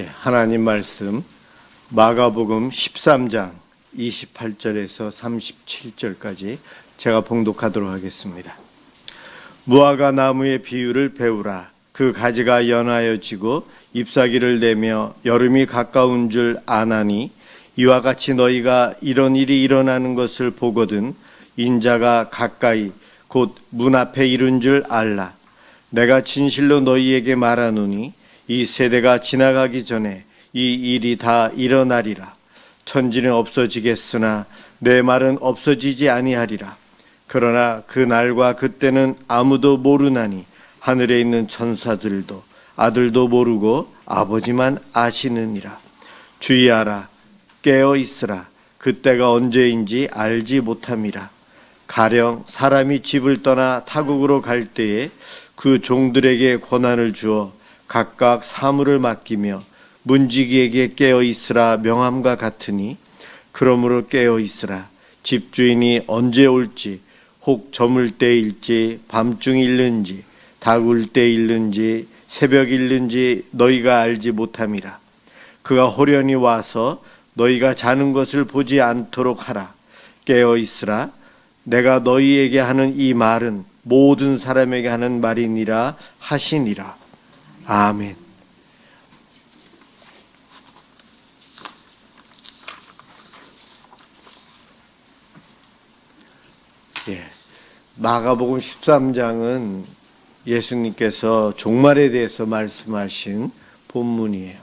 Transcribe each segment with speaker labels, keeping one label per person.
Speaker 1: 하나님 말씀 마가복음 13장 28절에서 37절까지 제가 봉독하도록 하겠습니다. 무화과 나무의 비유를 배우라. 그 가지가 연하여 지고 잎사귀를 내며 여름이 가까운 줄 아나니 이와 같이 너희가 이런 일이 일어나는 것을 보거든 인자가 가까이 곧 문 앞에 이른 줄 알라. 내가 진실로 너희에게 말하노니 이 세대가 지나가기 전에 이 일이 다 일어나리라. 천지는 없어지겠으나 내 말은 없어지지 아니하리라. 그러나 그 날과 그때는 아무도 모르나니 하늘에 있는 천사들도 아들도 모르고 아버지만 아시느니라. 주의하라. 깨어 있으라. 그때가 언제인지 알지 못함이라. 가령 사람이 집을 떠나 타국으로 갈 때에 그 종들에게 권한을 주어 각각 사물을 맡기며 문지기에게 깨어 있으라 명함과 같으니 그러므로 깨어 있으라. 집주인이 언제 올지 혹 저물 때일지 밤중일는지 닭울 때일는지 새벽일는지 너희가 알지 못함이라. 그가 호련히 와서 너희가 자는 것을 보지 않도록 하라. 깨어 있으라. 내가 너희에게 하는 이 말은 모든 사람에게 하는 말이니라 하시니라. 아멘. 마가복음 13장은 예수님께서 종말에 대해서 말씀하신 본문이에요.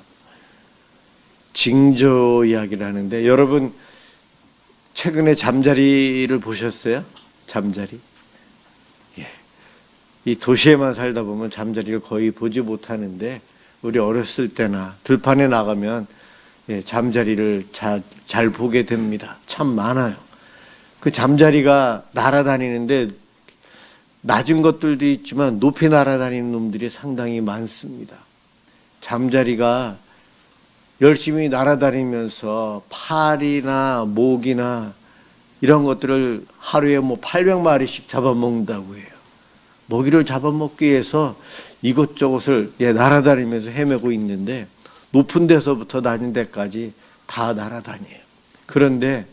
Speaker 1: 징조 이야기를 하는데 여러분 최근에 잠자리를 보셨어요? 잠자리? 이 도시에만 살다 보면 잠자리를 거의 보지 못하는데 우리 어렸을 때나 들판에 나가면 잠자리를 잘 보게 됩니다. 참 많아요. 그 잠자리가 날아다니는데 낮은 것들도 있지만 높이 날아다니는 놈들이 상당히 많습니다. 잠자리가 열심히 날아다니면서 파리나 모기나 이런 것들을 하루에 800마리씩 잡아먹는다고 해요. 먹이를 잡아먹기 위해서 이것저것을 날아다니면서 헤매고 있는데 높은 데서부터 낮은 데까지 다 날아다녀요. 그런데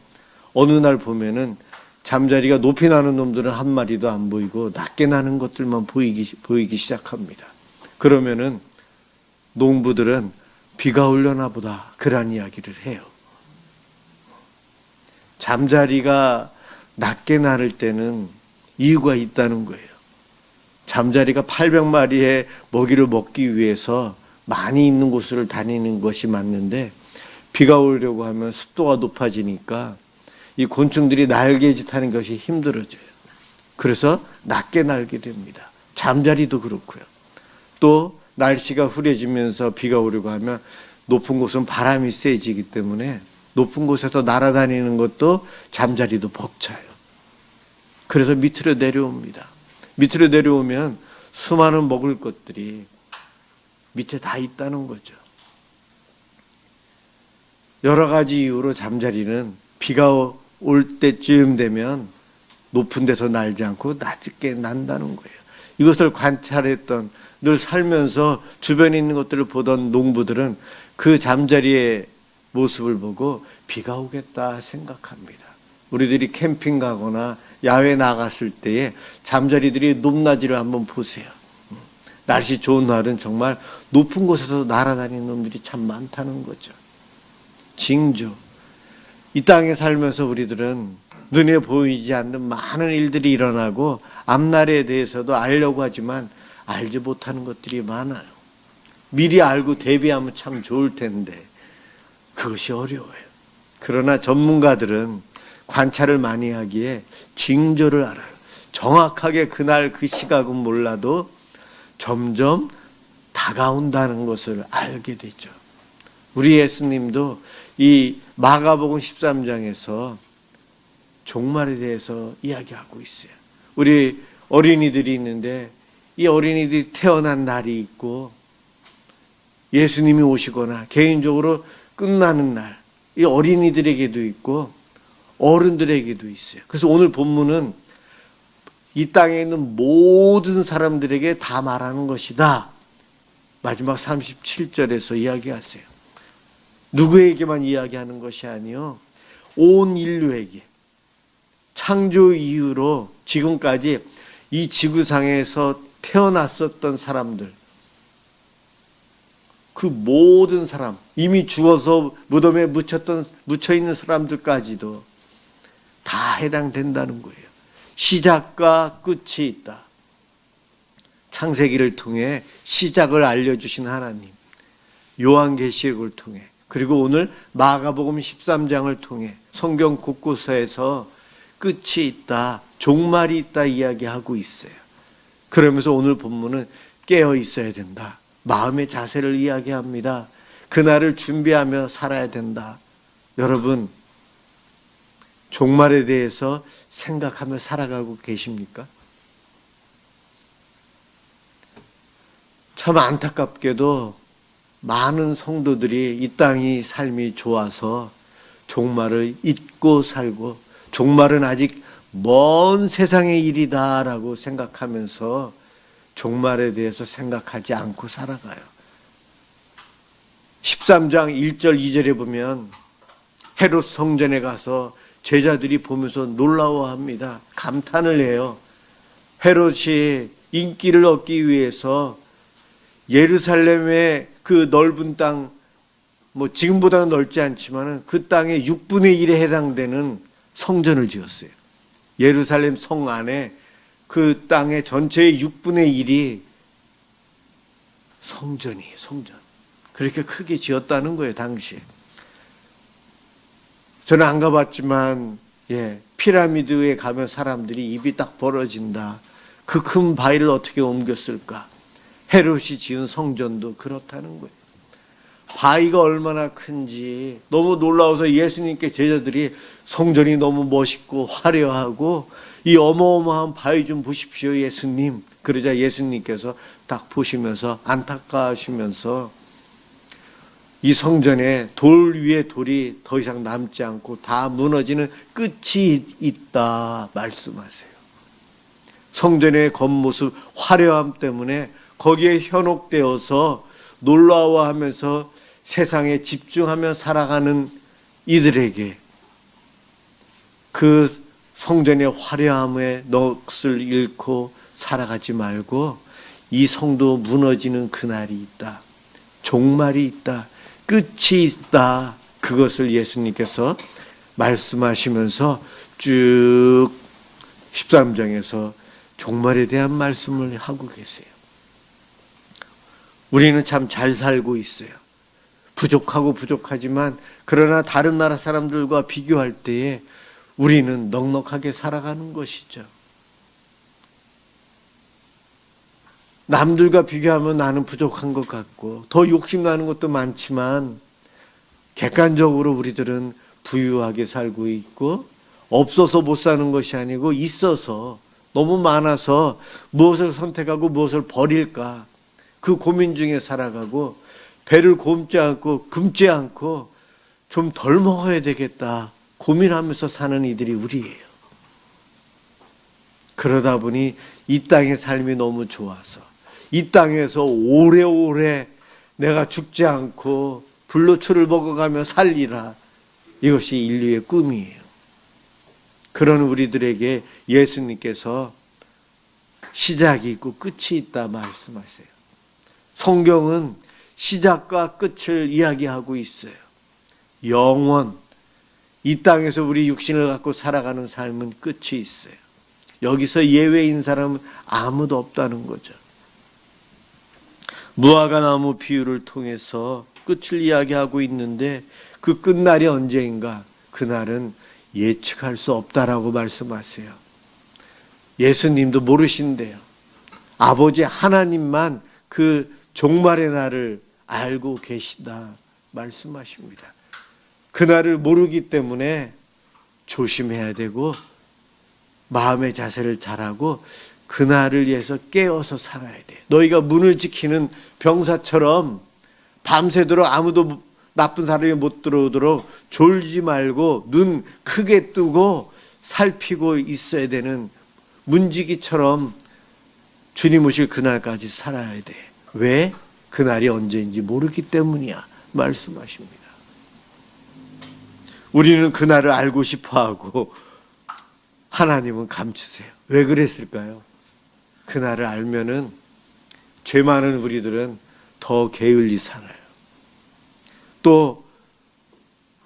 Speaker 1: 어느 날 보면은 잠자리가 높이 나는 놈들은 한 마리도 안 보이고 낮게 나는 것들만 보이기 시작합니다. 그러면은 농부들은 비가 오려나 보다 그런 이야기를 해요. 잠자리가 낮게 나를 때는 이유가 있다는 거예요. 잠자리가 800마리의 먹이를 먹기 위해서 많이 있는 곳을 다니는 것이 맞는데 비가 오려고 하면 습도가 높아지니까 이 곤충들이 날개짓하는 것이 힘들어져요. 그래서 낮게 날게 됩니다. 잠자리도 그렇고요. 또 날씨가 흐려지면서 비가 오려고 하면 높은 곳은 바람이 세지기 때문에 높은 곳에서 날아다니는 것도 잠자리도 벅차요. 그래서 밑으로 내려옵니다. 밑으로 내려오면 수많은 먹을 것들이 밑에 다 있다는 거죠. 여러 가지 이유로 잠자리는 비가 올 때쯤 되면 높은 데서 날지 않고 낮게 난다는 거예요. 이것을 관찰했던 늘 살면서 주변에 있는 것들을 보던 농부들은 그 잠자리의 모습을 보고 비가 오겠다 생각합니다. 우리들이 캠핑 가거나 야외 나갔을 때에 잠자리들이 높낮이를 한번 보세요. 날씨 좋은 날은 정말 높은 곳에서 날아다니는 놈들이 참 많다는 거죠. 징조. 이 땅에 살면서 우리들은 눈에 보이지 않는 많은 일들이 일어나고 앞날에 대해서도 알려고 하지만 알지 못하는 것들이 많아요. 미리 알고 대비하면 참 좋을 텐데 그것이 어려워요. 그러나 전문가들은 관찰을 많이 하기에 징조를 알아요. 정확하게 그날 그 시각은 몰라도 점점 다가온다는 것을 알게 되죠. 우리 예수님도 이 마가복음 13장에서 종말에 대해서 이야기하고 있어요. 우리 어린이들이 있는데 이 어린이들이 태어난 날이 있고 예수님이 오시거나 개인적으로 끝나는 날, 이 어린이들에게도 있고 어른들에게도 있어요. 그래서 오늘 본문은 이 땅에 있는 모든 사람들에게 다 말하는 것이다. 마지막 37절에서 이야기하세요. 누구에게만 이야기하는 것이 아니요, 온 인류에게, 창조 이후로 지금까지 이 지구상에서 태어났었던 사람들, 그 모든 사람, 이미 죽어서 무덤에 묻혀 있는 사람들까지도 다 해당된다는 거예요. 시작과 끝이 있다. 창세기를 통해 시작을 알려주신 하나님, 요한계시록을 통해, 그리고 오늘 마가복음 13장을 통해 성경 곳곳에서 끝이 있다, 종말이 있다 이야기하고 있어요. 그러면서 오늘 본문은 깨어 있어야 된다, 마음의 자세를 이야기합니다. 그날을 준비하며 살아야 된다. 여러분, 종말에 대해서 생각하며 살아가고 계십니까? 참 안타깝게도 많은 성도들이 이 땅이 삶이 좋아서 종말을 잊고 살고, 종말은 아직 먼 세상의 일이다라고 생각하면서 종말에 대해서 생각하지 않고 살아가요. 13장 1절 2절에 보면 헤롯 성전에 가서 제자들이 보면서 놀라워합니다. 감탄을 해요. 헤롯이 인기를 얻기 위해서 예루살렘의 그 넓은 땅, 지금보다는 넓지 않지만 그 땅의 6분의 1에 해당되는 성전을 지었어요. 예루살렘 성 안에 그 땅의 전체의 6분의 1이 성전이에요. 성전. 그렇게 크게 지었다는 거예요, 당시에. 저는 안 가봤지만 피라미드에 가면 사람들이 입이 딱 벌어진다. 그 큰 바위를 어떻게 옮겼을까? 헤롯이 지은 성전도 그렇다는 거예요. 바위가 얼마나 큰지 너무 놀라워서 예수님께 제자들이 성전이 너무 멋있고 화려하고 이 어마어마한 바위 좀 보십시오, 예수님. 그러자 예수님께서 딱 보시면서 안타까워하시면서 이 성전에 돌 위에 돌이 더 이상 남지 않고 다 무너지는 끝이 있다 말씀하세요. 성전의 겉모습, 화려함 때문에 거기에 현혹되어서 놀라워하면서 세상에 집중하며 살아가는 이들에게 그 성전의 화려함의 넋을 잃고 살아가지 말고 이 성도 무너지는 그날이 있다. 종말이 있다. 끝이 있다. 그것을 예수님께서 말씀하시면서 쭉 13장에서 종말에 대한 말씀을 하고 계세요. 우리는 참 잘 살고 있어요. 부족하지만 그러나 다른 나라 사람들과 비교할 때에 우리는 넉넉하게 살아가는 것이죠. 남들과 비교하면 나는 부족한 것 같고 더 욕심나는 것도 많지만 객관적으로 우리들은 부유하게 살고 있고, 없어서 못 사는 것이 아니고 있어서 너무 많아서 무엇을 선택하고 무엇을 버릴까 그 고민 중에 살아가고, 배를 굶지 않고 좀 덜 먹어야 되겠다 고민하면서 사는 이들이 우리예요. 그러다 보니 이 땅의 삶이 너무 좋아서 이 땅에서 오래오래 내가 죽지 않고 불로초를 먹어가며 살리라, 이것이 인류의 꿈이에요. 그런 우리들에게 예수님께서 시작이 있고 끝이 있다 말씀하세요. 성경은 시작과 끝을 이야기하고 있어요. 영원, 이 땅에서 우리 육신을 갖고 살아가는 삶은 끝이 있어요. 여기서 예외인 사람은 아무도 없다는 거죠. 무화과 나무 비유를 통해서 끝을 이야기하고 있는데 그 끝날이 언제인가? 그날은 예측할 수 없다라고 말씀하세요. 예수님도 모르신대요. 아버지 하나님만 그 종말의 날을 알고 계시다 말씀하십니다. 그날을 모르기 때문에 조심해야 되고 마음의 자세를 잘하고 그날을 위해서 깨어서 살아야 돼. 너희가 문을 지키는 병사처럼 밤새도록 아무도 나쁜 사람이 못 들어오도록 졸지 말고 눈 크게 뜨고 살피고 있어야 되는 문지기처럼 주님 오실 그날까지 살아야 돼. 왜? 그날이 언제인지 모르기 때문이야 말씀하십니다. 우리는 그날을 알고 싶어하고 하나님은 감추세요. 왜 그랬을까요? 그날을 알면은 죄 많은 우리들은 더 게을리 살아요. 또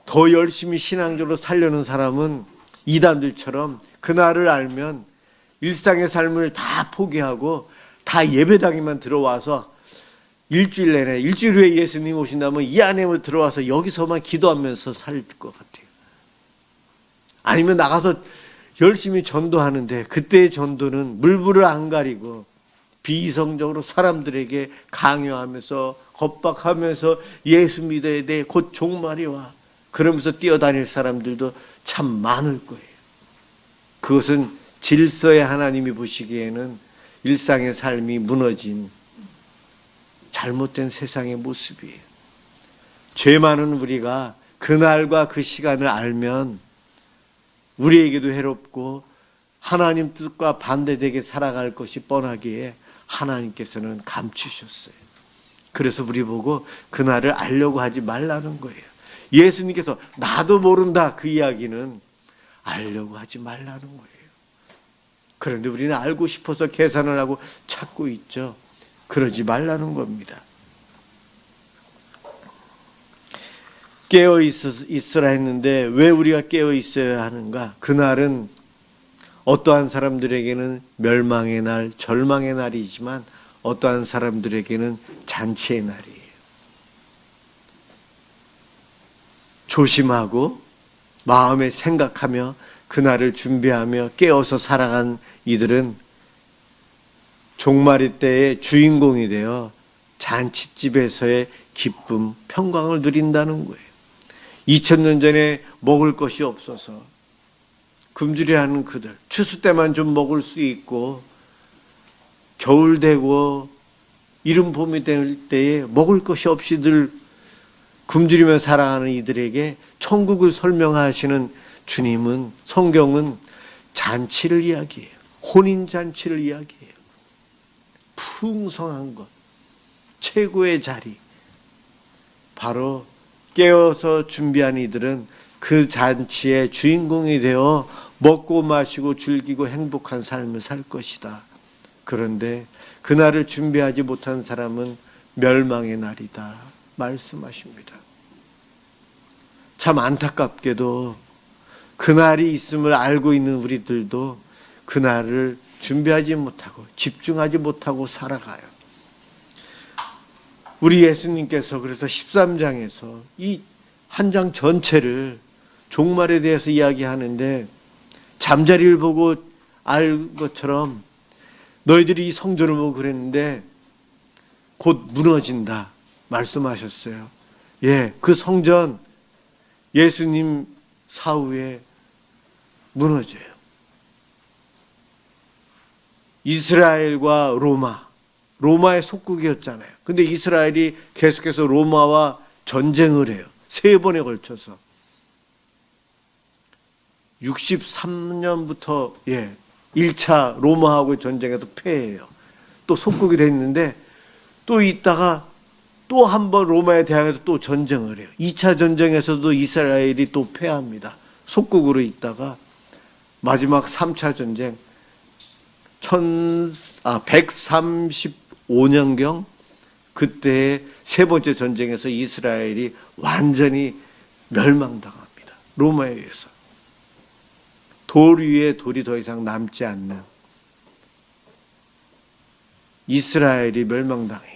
Speaker 1: 더 열심히 신앙적으로 살려는 사람은 이단들처럼 그날을 알면 일상의 삶을 다 포기하고 다 예배당에만 들어와서 일주일 내내, 일주일 후에 예수님 오신다면 이 안에 들어와서 여기서만 기도하면서 살 것 같아요. 아니면 나가서 열심히 전도하는데 그때의 전도는 물불을 안 가리고 비이성적으로 사람들에게 강요하면서 겁박하면서 예수 믿어야 돼, 곧 종말이 와, 그러면서 뛰어다닐 사람들도 참 많을 거예요. 그것은 질서의 하나님이 보시기에는 일상의 삶이 무너진 잘못된 세상의 모습이에요. 죄 많은 우리가 그날과 그 시간을 알면 우리에게도 해롭고 하나님 뜻과 반대되게 살아갈 것이 뻔하기에 하나님께서는 감추셨어요. 그래서 우리 보고 그날을 알려고 하지 말라는 거예요. 예수님께서 나도 모른다 그 이야기는 알려고 하지 말라는 거예요. 그런데 우리는 알고 싶어서 계산을 하고 찾고 있죠. 그러지 말라는 겁니다. 깨어 있으라 했는데 왜 우리가 깨어 있어야 하는가? 그날은 어떠한 사람들에게는 멸망의 날, 절망의 날이지만 어떠한 사람들에게는 잔치의 날이에요. 조심하고 마음에 생각하며 그날을 준비하며 깨어서 살아간 이들은 종말의 때의 주인공이 되어 잔치집에서의 기쁨, 평강을 누린다는 거예요. 2000년 전에 먹을 것이 없어서 굶주려하는 그들, 추수 때만 좀 먹을 수 있고 겨울 되고 이른 봄이 될 때에 먹을 것이 없이 늘 굶주리며 살아가는 이들에게 천국을 설명하시는 주님은, 성경은 잔치를 이야기해요. 혼인잔치를 이야기해요. 풍성한 것, 최고의 자리. 바로 깨어서 준비한 이들은 그 잔치의 주인공이 되어 먹고 마시고 즐기고 행복한 삶을 살 것이다. 그런데 그날을 준비하지 못한 사람은 멸망의 날이다 말씀하십니다. 참 안타깝게도 그날이 있음을 알고 있는 우리들도 그날을 준비하지 못하고 집중하지 못하고 살아가요. 우리 예수님께서 그래서 13장에서 이 한 장 전체를 종말에 대해서 이야기하는데 잠자리를 보고 알 것처럼 너희들이 이 성전을 보고 그랬는데 곧 무너진다 말씀하셨어요. 예, 그 성전 예수님 사후에 무너져요. 이스라엘과 로마의 속국이었잖아요. 근데 이스라엘이 계속해서 로마와 전쟁을 해요. 3번에 걸쳐서. 63년부터 1차 로마하고의 전쟁에서 패해요. 또 속국이 됐는데 또 있다가 또 한 번 로마에 대항해서 또 전쟁을 해요. 2차 전쟁에서도 이스라엘이 또 패합니다. 속국으로 있다가 마지막 3차 전쟁 135년경 그때의 세 번째 전쟁에서 이스라엘이 완전히 멸망당합니다. 로마에 의해서. 돌 위에 돌이 더 이상 남지 않는 이스라엘이 멸망당해요.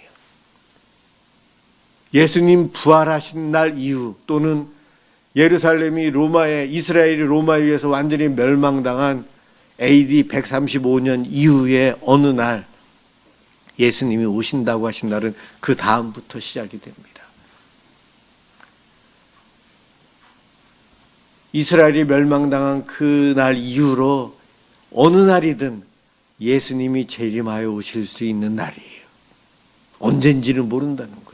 Speaker 1: 예수님 부활하신 날 이후 또는 예루살렘이 이스라엘이 로마에 의해서 완전히 멸망당한 AD 135년 이후에 어느 날 예수님이 오신다고 하신 날은 그 다음부터 시작이 됩니다. 이스라엘이 멸망당한 그 날 이후로 어느 날이든 예수님이 재림하여 오실 수 있는 날이에요. 언젠지는 모른다는 거예요.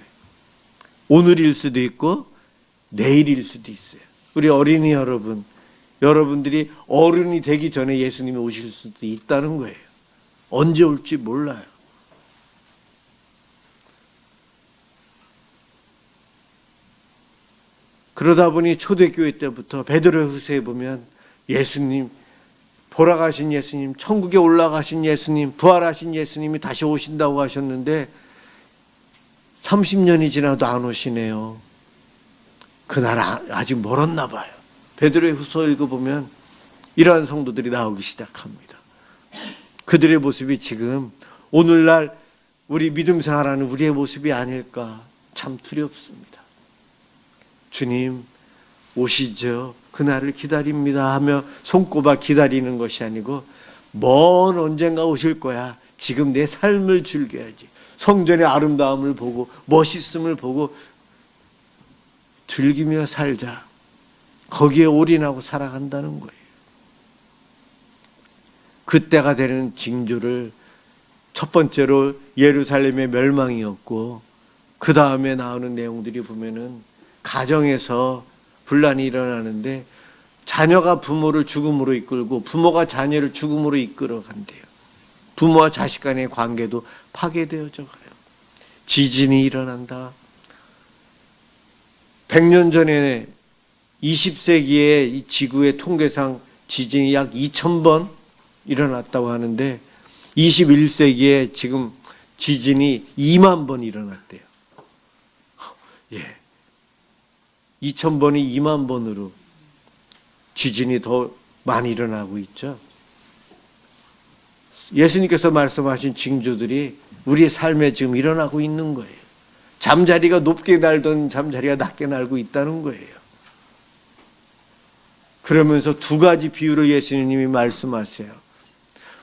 Speaker 1: 오늘일 수도 있고 내일일 수도 있어요. 우리 어린이 여러분들이 어른이 되기 전에 예수님이 오실 수도 있다는 거예요. 언제 올지 몰라요. 그러다 보니 초대교회 때부터 베드로 후서에 보면 예수님, 돌아가신 예수님, 천국에 올라가신 예수님, 부활하신 예수님이 다시 오신다고 하셨는데 30년이 지나도 안 오시네요. 그날 아직 멀었나 봐요. 베드로의 후서 읽어보면 이러한 성도들이 나오기 시작합니다. 그들의 모습이 지금 오늘날 우리 믿음 생활하는 우리의 모습이 아닐까 참 두렵습니다. 주님 오시죠. 그날을 기다립니다 하며 손꼽아 기다리는 것이 아니고 먼 언젠가 오실 거야. 지금 내 삶을 즐겨야지. 성전의 아름다움을 보고 멋있음을 보고 즐기며 살자. 거기에 올인하고 살아간다는 거예요. 그때가 되는 징조를 첫 번째로 예루살렘의 멸망이었고 그 다음에 나오는 내용들이 보면은 가정에서 분란이 일어나는데 자녀가 부모를 죽음으로 이끌고 부모가 자녀를 죽음으로 이끌어 간대요. 부모와 자식 간의 관계도 파괴되어져 가요. 지진이 일어난다. 100년 전에 20세기에 이 지구의 통계상 지진이 약 2000번 일어났다고 하는데 21세기에 지금 지진이 2만 번 일어났대요. 예. 2000번이 2만 번으로 지진이 더 많이 일어나고 있죠. 예수님께서 말씀하신 징조들이 우리의 삶에 지금 일어나고 있는 거예요. 잠자리가 높게 날던 잠자리가 낮게 날고 있다는 거예요. 그러면서 두 가지 비유를 예수님이 말씀하세요.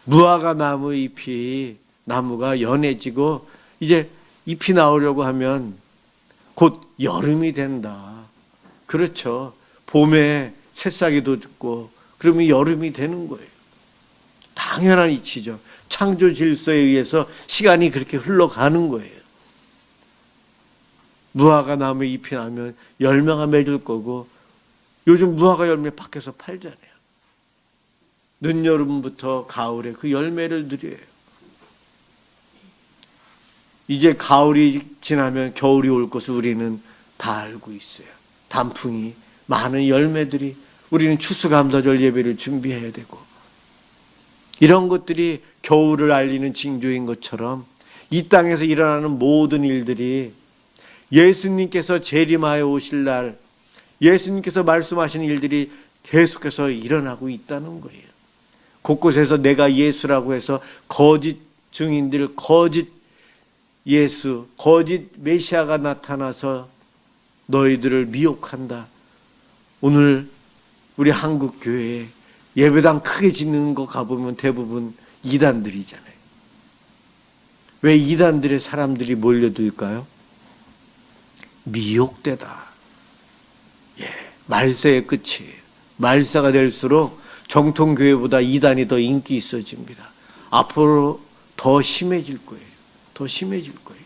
Speaker 1: 무화과 나무 잎이 나무가 연해지고 이제 잎이 나오려고 하면 곧 여름이 된다. 그렇죠. 봄에 새싹이 돋고 그러면 여름이 되는 거예요. 당연한 이치죠. 창조 질서에 의해서 시간이 그렇게 흘러가는 거예요. 무화과 나무 잎이 나면 열매가 맺을 거고 요즘 무화과 열매 밖에서 팔잖아요. 늦여름부터 가을에 그 열매를 누려요. 이제 가을이 지나면 겨울이 올 것을 우리는 다 알고 있어요. 단풍이 많은 열매들이 우리는 추수감사절 예배를 준비해야 되고 이런 것들이 겨울을 알리는 징조인 것처럼 이 땅에서 일어나는 모든 일들이 예수님께서 재림하여 오실 날 예수님께서 말씀하시는 일들이 계속해서 일어나고 있다는 거예요. 곳곳에서 내가 예수라고 해서 거짓 증인들, 거짓 예수, 거짓 메시아가 나타나서 너희들을 미혹한다. 오늘 우리 한국 교회에 예배당 크게 짓는 거 가보면 대부분 이단들이잖아요. 왜 이단들의 사람들이 몰려들까요? 미혹되다. 예, 말세의 끝이에요. 말세가 될수록 정통교회보다 이단이 더 인기 있어집니다. 앞으로 더 심해질 거예요. 더 심해질 거예요.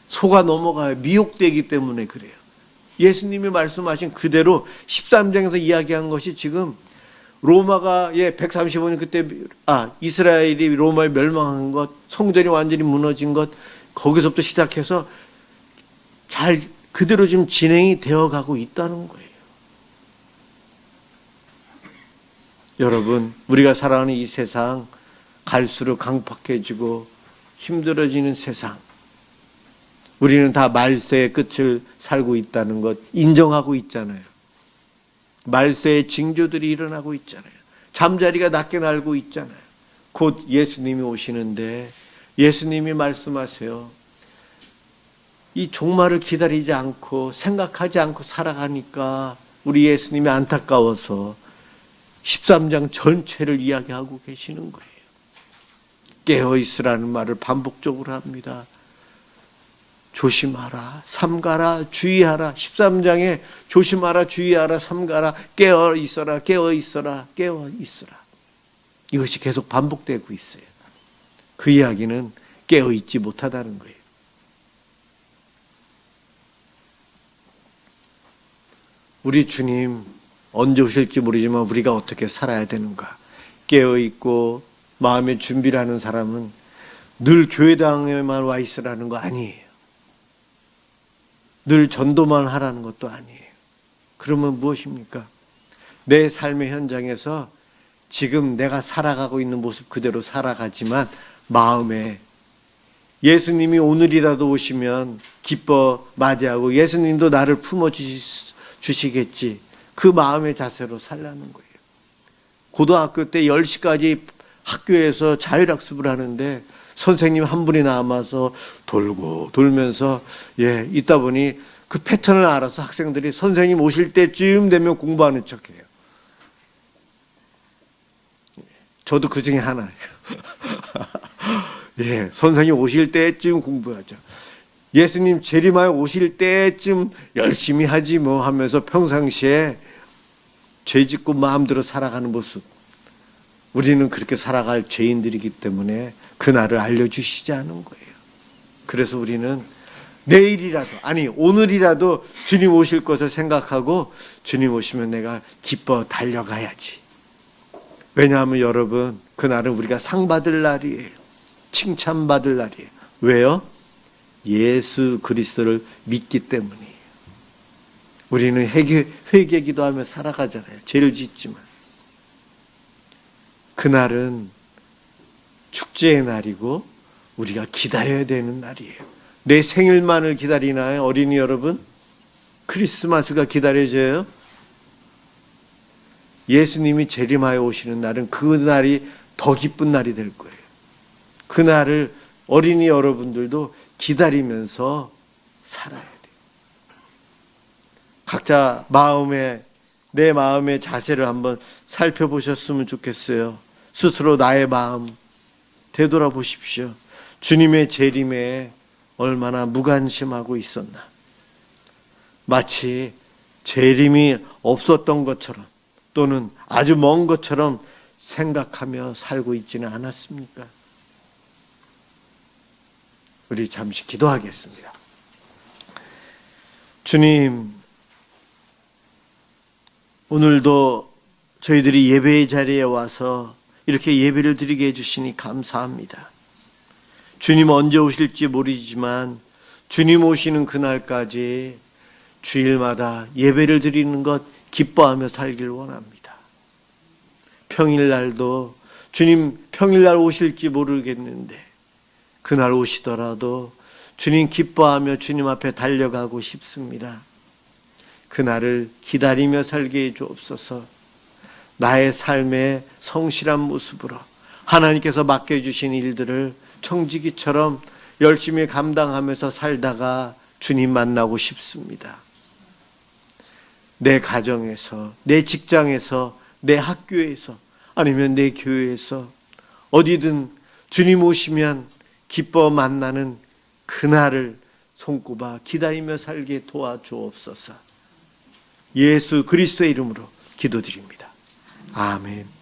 Speaker 1: 속아 넘어가요. 미혹되기 때문에 그래요. 예수님이 말씀하신 그대로 13장에서 이야기한 것이 지금 로마가 135년 그때 이스라엘이 로마에 멸망한 것, 성전이 완전히 무너진 것, 거기서부터 시작해서 잘 그대로 지금 진행이 되어가고 있다는 거예요. 여러분, 우리가 살아가는 이 세상 갈수록 강팍해지고 힘들어지는 세상, 우리는 다 말세의 끝을 살고 있다는 것 인정하고 있잖아요. 말세의 징조들이 일어나고 있잖아요. 잠자리가 낮게 날고 있잖아요. 곧 예수님이 오시는데 예수님이 말씀하세요. 이 종말을 기다리지 않고 생각하지 않고 살아가니까 우리 예수님이 안타까워서 13장 전체를 이야기하고 계시는 거예요. 깨어있으라는 말을 반복적으로 합니다. 조심하라, 삼가라, 주의하라. 13장에 조심하라, 주의하라, 삼가라, 깨어있어라, 깨어있어라, 깨어있어라. 이것이 계속 반복되고 있어요. 그 이야기는 깨어있지 못하다는 거예요. 우리 주님 언제 오실지 모르지만 우리가 어떻게 살아야 되는가. 깨어있고 마음의 준비를 하는 사람은 늘 교회당에만 와 있으라는 거 아니에요. 늘 전도만 하라는 것도 아니에요. 그러면 무엇입니까? 내 삶의 현장에서 지금 내가 살아가고 있는 모습 그대로 살아가지만 마음에 예수님이 오늘이라도 오시면 기뻐 맞이하고 예수님도 나를 품어주시겠지. 그 마음의 자세로 살라는 거예요. 고등학교 때 10시까지 학교에서 자율학습을 하는데 선생님 한 분이 남아서 돌고 돌면서 있다 보니 그 패턴을 알아서 학생들이 선생님 오실 때쯤 되면 공부하는 척해요. 저도 그 중에 하나예요. 선생님 오실 때쯤 공부하죠. 예수님 재림하여 오실 때쯤 열심히 하지 뭐 하면서 평상시에 죄 짓고 마음대로 살아가는 모습. 우리는 그렇게 살아갈 죄인들이기 때문에 그날을 알려주시지 않은 거예요. 그래서 우리는 내일이라도, 아니 오늘이라도 주님 오실 것을 생각하고 주님 오시면 내가 기뻐 달려가야지. 왜냐하면 여러분, 그날은 우리가 상 받을 날이에요. 칭찬받을 날이에요. 왜요? 예수 그리스도를 믿기 때문이에요. 우리는 회개 기도하며 살아가잖아요. 죄를 짓지만. 그날은 축제의 날이고 우리가 기다려야 되는 날이에요. 내 생일만을 기다리나요? 어린이 여러분? 크리스마스가 기다려져요? 예수님이 재림하여 오시는 날은 그 날이 더 기쁜 날이 될 거예요. 그 날을 어린이 여러분들도 기다리면서 살아야 돼요. 각자 내 마음의 자세를 한번 살펴보셨으면 좋겠어요. 스스로 나의 마음 되돌아보십시오. 주님의 재림에 얼마나 무관심하고 있었나. 마치 재림이 없었던 것처럼 또는 아주 먼 것처럼 생각하며 살고 있지는 않았습니까? 우리 잠시 기도하겠습니다. 주님, 오늘도 저희들이 예배의 자리에 와서 이렇게 예배를 드리게 해주시니 감사합니다. 주님 언제 오실지 모르지만 주님 오시는 그날까지 주일마다 예배를 드리는 것 기뻐하며 살길 원합니다. 평일날도 주님 평일날 오실지 모르겠는데 그날 오시더라도 주님 기뻐하며 주님 앞에 달려가고 싶습니다. 그날을 기다리며 살게 해 주옵소서. 나의 삶의 성실한 모습으로 하나님께서 맡겨주신 일들을 청지기처럼 열심히 감당하면서 살다가 주님 만나고 싶습니다. 내 가정에서, 내 직장에서, 내 학교에서, 아니면 내 교회에서 어디든 주님 오시면 기뻐 만나는 그날을 손꼽아 기다리며 살게 도와주옵소서. 예수 그리스도의 이름으로 기도드립니다. 아멘.